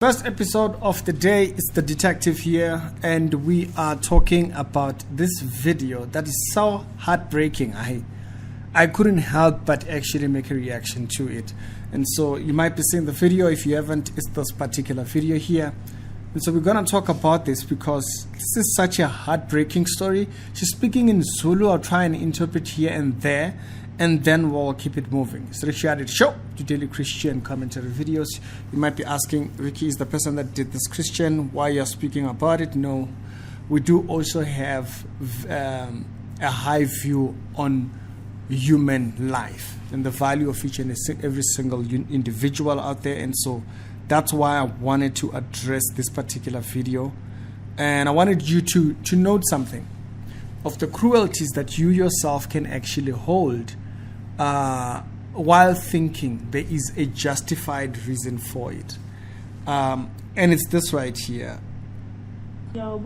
First episode of the day is the detective here, and we are talking about this video that is so heartbreaking. I couldn't help but actually make a reaction to it. And so you might be seeing the video. If you haven't, it's this particular video here. And so we're going to talk about this because this is such a heartbreaking story. She's speaking in Zulu. I'll try and interpret here and there, and then we'll keep it moving. So the show to daily Christian commentary videos. You might be asking, Ricky is the person that did this Christian, why you're speaking about it? No, we do also have a high view on human life and the value of each and every single individual out there. And so that's why I wanted to address this particular video. And I wanted you to note something of the cruelties that you yourself can actually hold while thinking there is a justified reason for it. And it's this right here. No, it's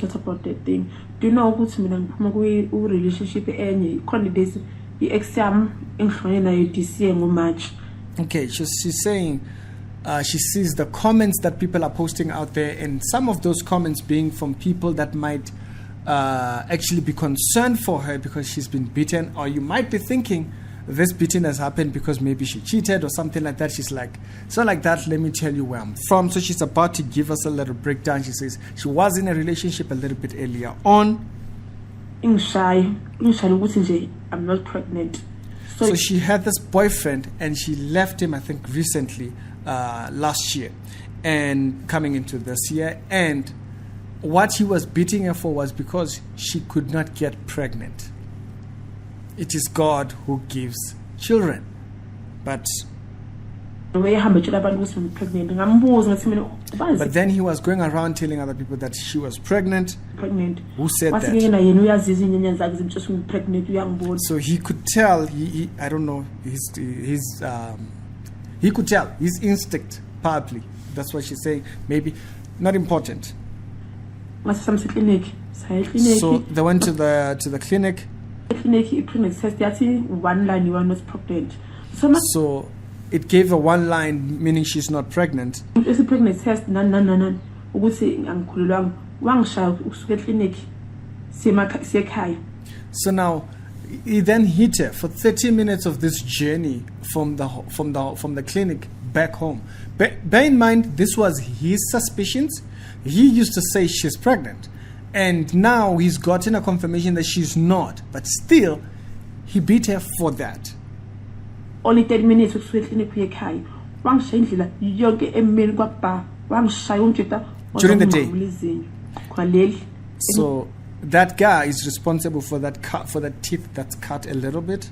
not about that thing. Do you know what's meaning? Relationship Okay, she's saying she sees the comments that people are posting out there, and some of those comments being from people that might actually be concerned for her because she's been beaten, or you might be thinking this beating has happened because maybe she cheated or something like that. She's like, so like that, let me tell you where I'm from. So she's about to give us a little breakdown. She says she was in a relationship a little bit earlier on. I'm not pregnant. So she had this boyfriend and she left him, I think, recently, last year, and coming into this year. And what he was beating her for was because she could not get pregnant. It is God who gives children. But then he was going around telling other people that she was pregnant. Who said that? So he could tell, I don't know, he could tell his instinct, partly. That's what she's saying. Maybe not important. So they went to the clinic. One line, you are not pregnant. So it gave her one line, meaning she's not pregnant. It's a pregnant test. So now he then hit her for 30 minutes of this journey from the clinic back home. Bear in mind, this was his suspicions. He used to say she's pregnant, and now he's gotten a confirmation that she's not, but still he beat her for that. Only 10 minutes of during the day. So that guy is responsible for that cut, for that teeth that's cut a little bit.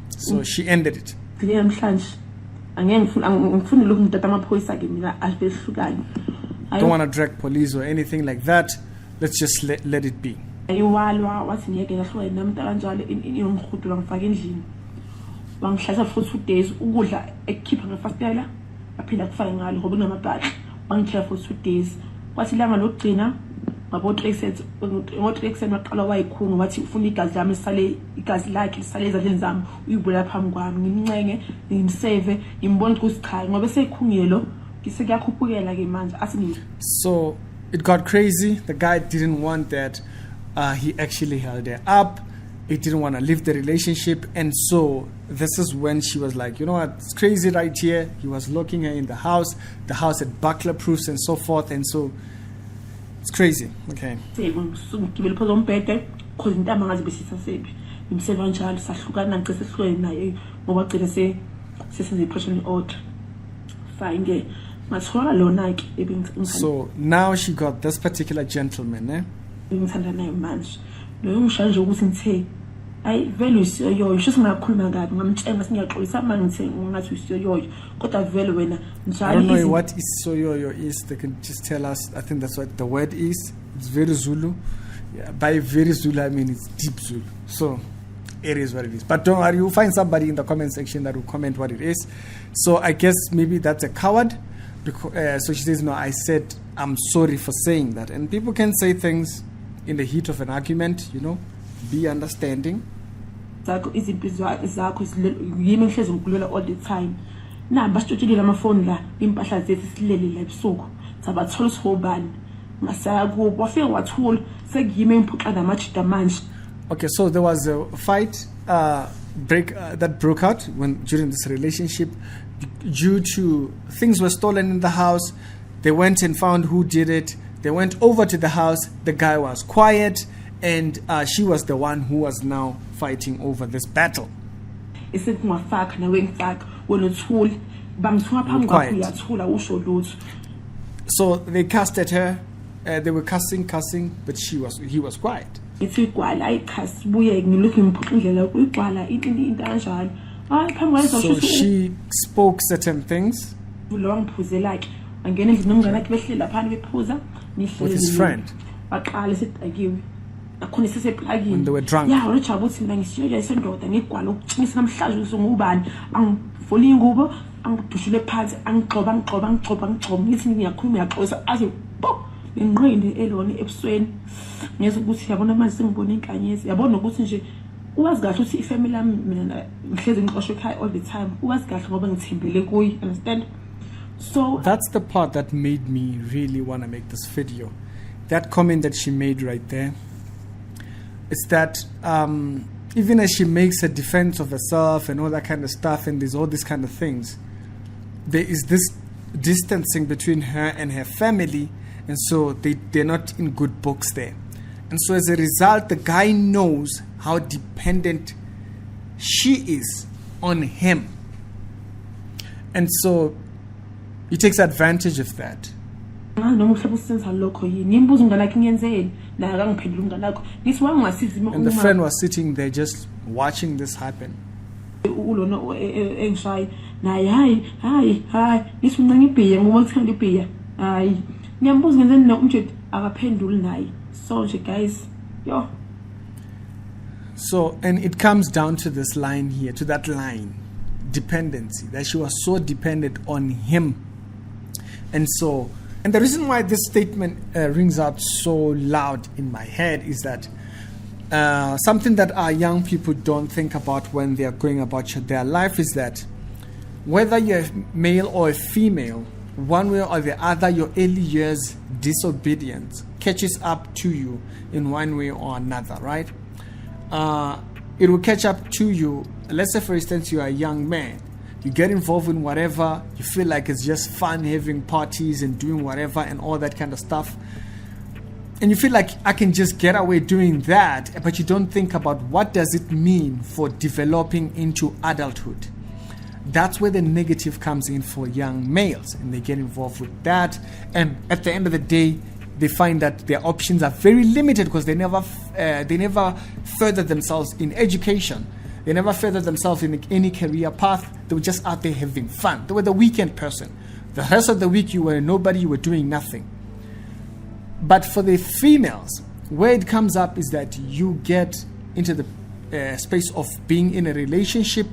So she ended it. Don't want to drag police or anything like that. Let's just let it be. For 2 days, for 2 days. What's about said what maqala wayikhunga wathi ufuna igazi lami igazi lakhe lisale ezandleni zami uyibula phambi kwami ngimncenge ngimsave ngimbona ukuthi cha ngoba seyikhungelo ngisekuyakhuphukela ke manje athi. So it got crazy. The guy didn't want that. He actually held her up. He didn't want to leave the relationship, and so this is when she was like, you know what, it's crazy right here. He was locking her in the house had buckler proofs and so forth, and so it's crazy. Okay. So now she got this particular gentleman, I value your just I don't know what is soyoyo is. They can just tell us. I think that's what the word is. It's very Zulu. Yeah, by very Zulu I mean it's deep Zulu. So it is what it is. But don't worry, you'll find somebody in the comment section that will comment what it is. So I guess maybe that's a coward. Because, so she says, no, I said I'm sorry for saying that. And people can say things in the heat of an argument, you know, be understanding. zakho izimpilo zakho yimi ngihlezi ngikulela all the time namba sitshotshile amafoni la impahla zethu silele la ebusuku sabathola sihobani ngasaya kubo wafika wathula sekuyime imphuxa namajida manje. Okay, so there was a fight that broke out during this relationship due to things were stolen in the house. They went and found who did it. They went over to the house. The guy was quiet, and she was the one who was now fighting over this battle. So they cussed at her. They were cussing, but he was quiet. So she spoke certain things with his friend when they were drunk. Uwazi kahle ukuthi ifamily yami mina ngihlezi ngixoshwe ekhaya all the time uwazi kahle ngoba ngithembele kuyi, understand? So that's the part that made me really want to make this video. That comment that she made right there, it's that even as she makes a defense of herself and all that kind of stuff, and there's all these kind of things, there is this distancing between her and her family, and so they're not in good books there. And so as a result, the guy knows how dependent she is on him. And so he takes advantage of that. And the friend was sitting there just watching this happen. So guys, yo. So, and it comes down to this line here, to that line, dependency, that she was so dependent on him. And so, and the reason why this statement rings out so loud in my head is that something that our young people don't think about when they are going about their life is that whether you're a male or a female, one way or the other, your early years disobedience catches up to you in one way or another, right? It will catch up to you. Let's say, for instance, you are a young man. You get involved in whatever. You feel like it's just fun having parties and doing whatever and all that kind of stuff. And you feel like I can just get away doing that, but you don't think about what does it mean for developing into adulthood. That's where the negative comes in for young males, and they get involved with that. And at the end of the day, they find that their options are very limited because they never further themselves in education. They never further themselves in any career path. They were just out there having fun. They were the weekend person. The rest of the week, you were nobody, you were doing nothing. But for the females, where it comes up is that you get into the space of being in a relationship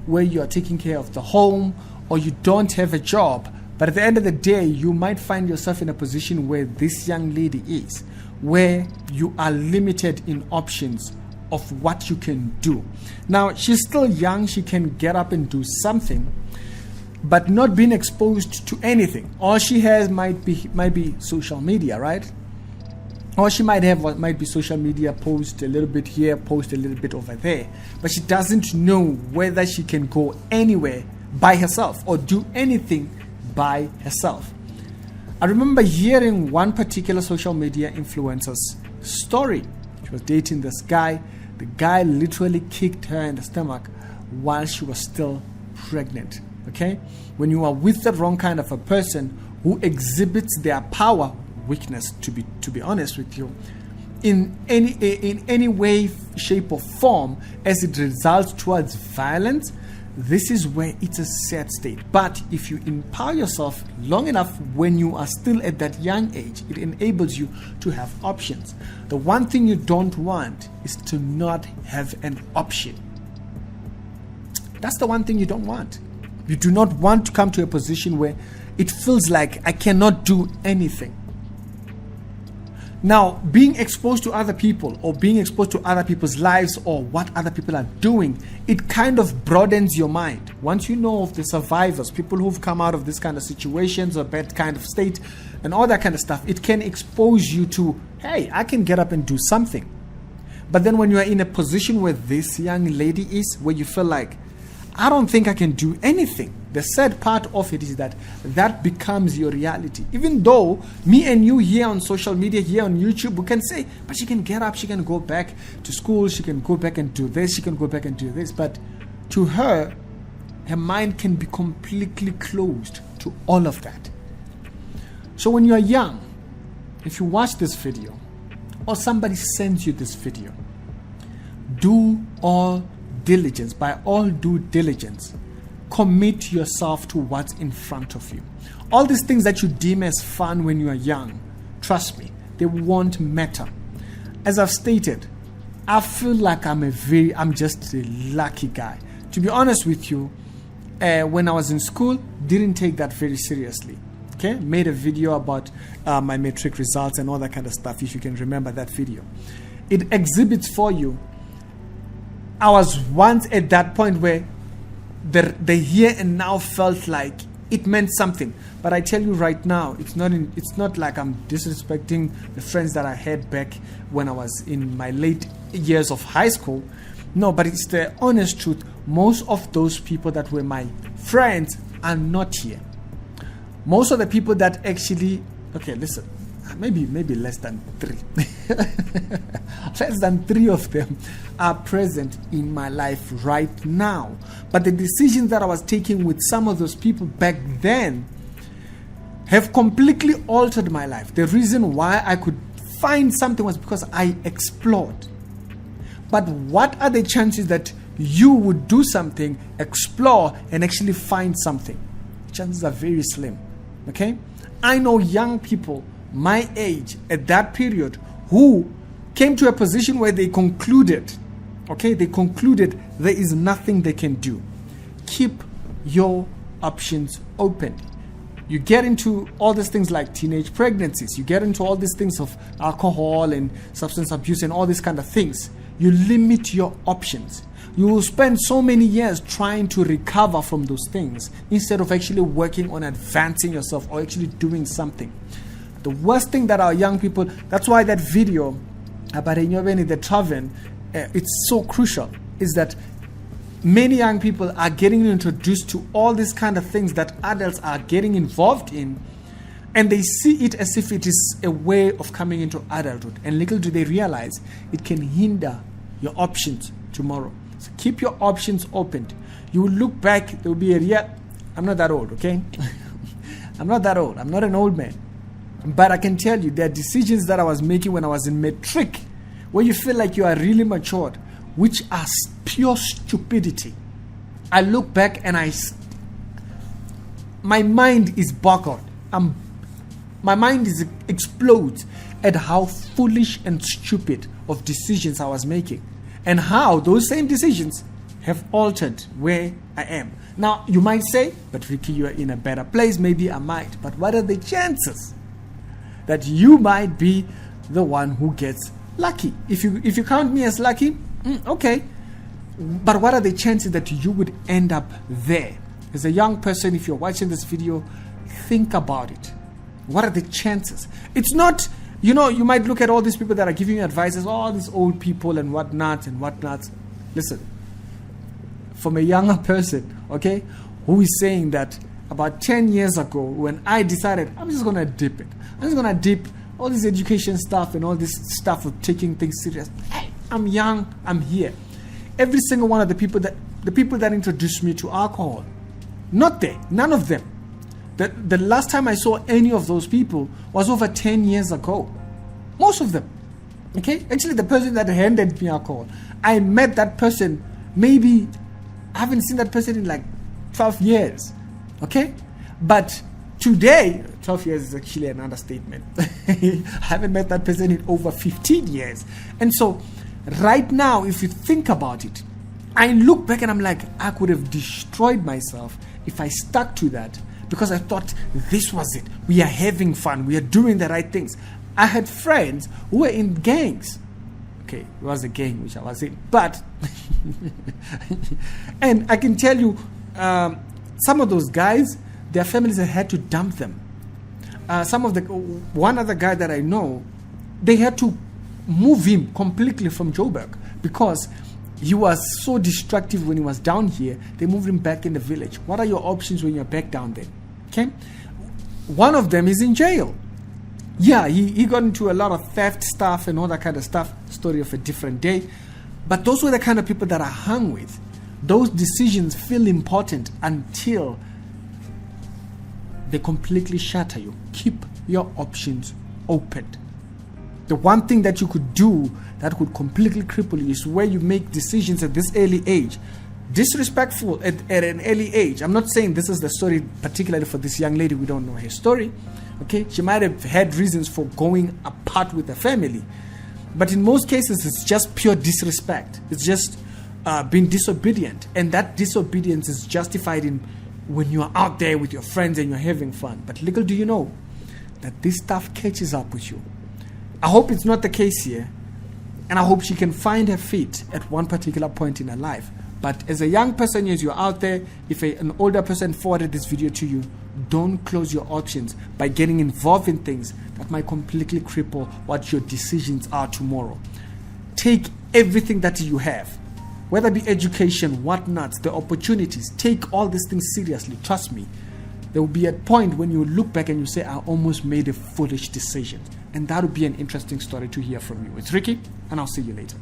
where you are taking care of the home, or you don't have a job. But at the end of the day, you might find yourself in a position where this young lady is, where you are limited in options of what you can do. Now, she's still young. She can get up and do something, but not being exposed to anything. All she has might be social media, right? Or she might have what might be social media, post a little bit here, post a little bit over there. But she doesn't know whether she can go anywhere by herself or do anything by herself. I remember hearing one particular social media influencer's story. She was dating this guy. The guy literally kicked her in the stomach while she was still pregnant. Okay? When you are with the wrong kind of a person who exhibits their power, weakness, to be honest with you, in any way, shape or form, as it results towards violence, this is where it's a sad state. But if you empower yourself long enough when you are still at that young age, it enables you to have options. The one thing you don't want is to not have an option. That's the one thing you don't want. You do not want to come to a position where it feels like I cannot do anything. Now, being exposed to other people or being exposed to other people's lives or what other people are doing, it kind of broadens your mind. Once you know of the survivors, people who've come out of this kind of situations or bad kind of state and all that kind of stuff, it can expose you to, hey, I can get up and do something. But then when you are in a position where this young lady is, where you feel like, I don't think I can do anything. The sad part of it is that that becomes your reality. Even though me and you here on social media, here on YouTube, we can say, but she can get up, she can go back to school, she can go back and do this, she can go back and do this. But to her, her mind can be completely closed to all of that. So when you are young, if you watch this video or somebody sends you this video, do all diligence, by all due diligence, commit yourself to what's in front of you. All these things that you deem as fun when you are young, trust me, they won't matter. As I've stated, I feel like I'm just a lucky guy. To be honest with you, when I was in school, didn't take that very seriously. Okay, made a video about my matric results and all that kind of stuff, if you can remember that video. It exhibits for you, I was once at that point where the here and now felt like it meant something. But I tell you right now, it's not like I'm disrespecting the friends that I had back when I was in my late years of high school. No, but it's the honest truth. Most of those people that were my friends are not here. Most of the people that actually, okay, listen, maybe less than 3. Less than 3 of them are present in my life right now. But the decisions that I was taking with some of those people back then have completely altered my life. The reason why I could find something was because I explored. But what are the chances that you would do something, explore, and actually find something? Chances are very slim. Okay? I know young people my age at that period who came to a position where they concluded there is nothing they can do. Keep your options open. You get into all these things like teenage pregnancies, you get into all these things of alcohol and substance abuse and all these kind of things. You limit your options. You will spend so many years trying to recover from those things instead of actually working on advancing yourself or actually doing something. The worst thing that our young people, that's why that video about the Traven, it's so crucial, is that many young people are getting introduced to all these kind of things that adults are getting involved in, and they see it as if it is a way of coming into adulthood. And little do they realize it can hinder your options tomorrow. So keep your options opened. You will look back, there will be I'm not that old, okay? I'm not that old. I'm not an old man. But I can tell you, there are decisions that I was making when I was in matric, where you feel like you are really matured, which are pure stupidity. I look back and my mind is boggled. My mind explodes at how foolish and stupid of decisions I was making, and how those same decisions have altered where I am. Now, you might say, but Ricky, you are in a better place. Maybe I might. But what are the chances that you might be the one who gets lucky? If you count me as lucky, okay. But what are the chances that you would end up there? As a young person, if you're watching this video, think about it. What are the chances? It's not, you might look at all these people that are giving you advice as all these old people and whatnot. Listen, from a younger person, okay, who is saying that about 10 years ago, when I decided I'm just going to dip it. I'm just going to dip all this education stuff and all this stuff of taking things serious. Hey, I'm young, I'm here. Every single one of the people that introduced me to alcohol, not there, none of them. The last time I saw any of those people was over 10 years ago. Most of them. Okay? Actually, the person that handed me alcohol, I met that person, maybe I haven't seen that person in like 12 years. Okay? But today, 12 years is actually an understatement. I haven't met that person in over 15 years. And so, right now, if you think about it, I look back and I'm like, I could have destroyed myself if I stuck to that, because I thought this was it. We are having fun. We are doing the right things. I had friends who were in gangs. Okay, it was a gang which I was in, but and I can tell you, some of those guys, their families had to dump them. One other guy that I know, they had to move him completely from Joburg because he was so destructive when he was down here. They moved him back in the village. What are your options when you're back down there? Okay, one of them is in jail. Yeah, he got into a lot of theft stuff and all that kind of stuff. Story of a different day. But those were the kind of people that I hung with. Those decisions feel important until they completely shatter you. Keep your options open. The one thing that you could do that could completely cripple you is where you make decisions at this early age. Disrespectful at an early age. I'm not saying this is the story particularly for this young lady. We don't know her story. Okay, she might have had reasons for going apart with the family, but in most cases it's just pure disrespect. It's just being disobedient, and that disobedience is justified in when you're out there with your friends and you're having fun. But little do you know that this stuff catches up with you. I hope it's not the case here, and I hope she can find her feet at one particular point in her life. But as a young person, as you're out there, if an older person forwarded this video to you, don't close your options by getting involved in things that might completely cripple what your decisions are tomorrow. Take everything that you have, whether it be education, whatnot, the opportunities. Take all these things seriously. Trust me. There will be a point when you look back and you say, I almost made a foolish decision. And that would be an interesting story to hear from you. It's Ricky, and I'll see you later.